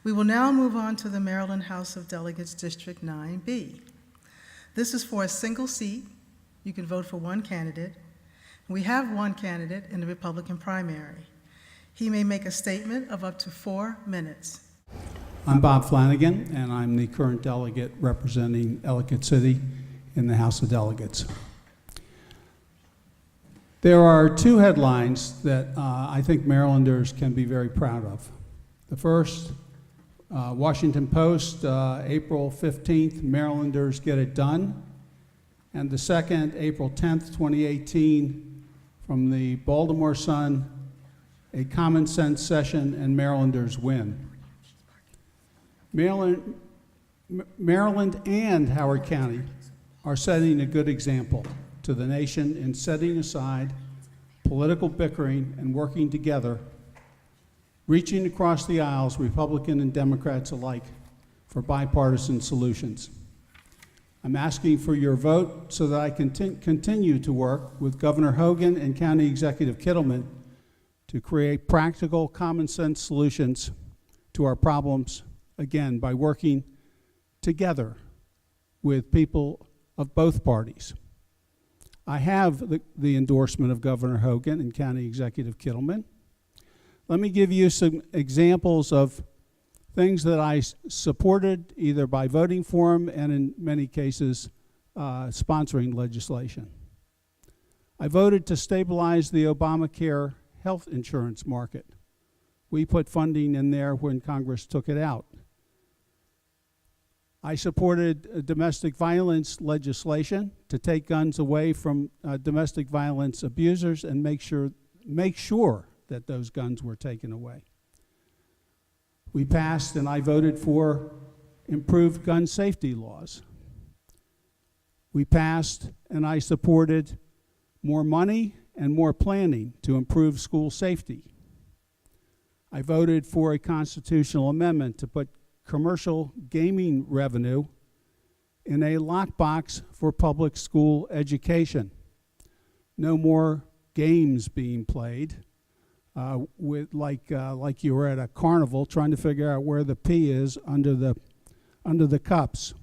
We will now move on to the Maryland House of Delegates District 9B. This is for a single seat. You can vote for one candidate. We have one candidate in the Republican primary. He may make a statement of up to 4 minutes. I'm Bob Flanagan, and I'm the current delegate representing Ellicott City in the House of Delegates. There are two headlines that I think Marylanders can be very proud of. The first, Washington Post, April 15th, Marylanders get it done. And the second, April 10th, 2018, from the Baltimore Sun, a common sense session and Marylanders win. Maryland and Howard County are setting a good example to the nation in setting aside political bickering and working together, reaching across the aisles, Republican and Democrats alike, for bipartisan solutions. I'm asking for your vote so that I can continue to work with Governor Hogan and County Executive Kittleman to create practical, common sense solutions to our problems, again, by working together with people of both parties. I have the endorsement of Governor Hogan and County Executive Kittleman. Let me give you some examples of things that I supported either by voting for them and in many cases sponsoring legislation. I voted to stabilize the Obamacare health insurance market. We put funding in there when Congress took it out. I supported domestic violence legislation to take guns away from domestic violence abusers and make sure that those guns were taken away. We passed and I voted for improved gun safety laws. We passed and I supported more money and more planning to improve school safety. I voted for a constitutional amendment to put commercial gaming revenue in a lockbox for public school education. No more games being played like you were at a carnival trying to figure out where the P is under the cups.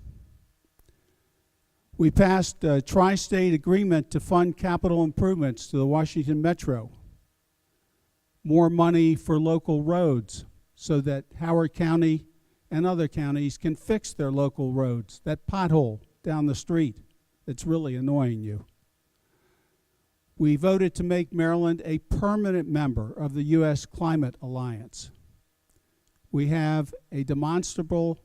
We passed a tri-state agreement to fund capital improvements to the Washington Metro. More money for local roads so that Howard County and other counties can fix their local roads, that pothole down the street that's really annoying you. We voted to make Maryland a permanent member of the U.S. Climate Alliance. We have a demonstrable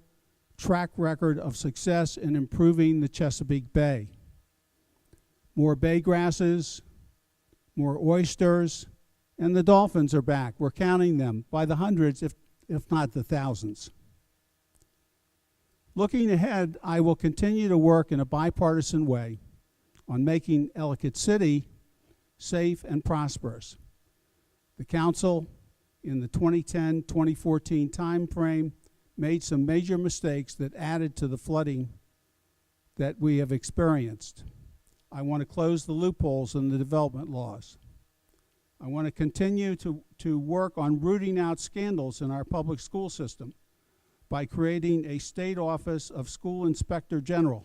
track record of success in improving the Chesapeake Bay. More bay grasses, more oysters, and the dolphins are back. We're counting them by the hundreds, if not the thousands. Looking ahead, I will continue to work in a bipartisan way on making Ellicott City safe and prosperous. The council in the 2010-2014 time frame made some major mistakes that added to the flooding that we have experienced. I want to close the loopholes in the development laws. I want to continue to work on rooting out scandals in our public school system by creating a state office of school inspector general.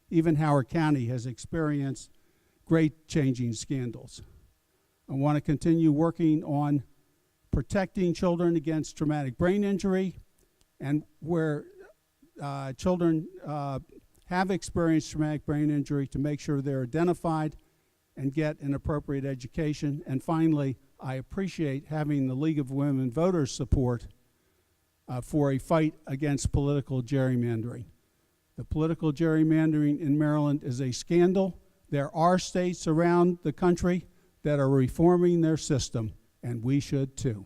Even Howard County has experienced great changing scandals. I want to continue working on protecting children against traumatic brain injury, and where children have experienced traumatic brain injury, to make sure they're identified and get an appropriate education. And finally, I appreciate having the League of Women Voters support for a fight against political gerrymandering. The political gerrymandering in Maryland is a scandal. There are states around the country that are reforming their system, and we should too.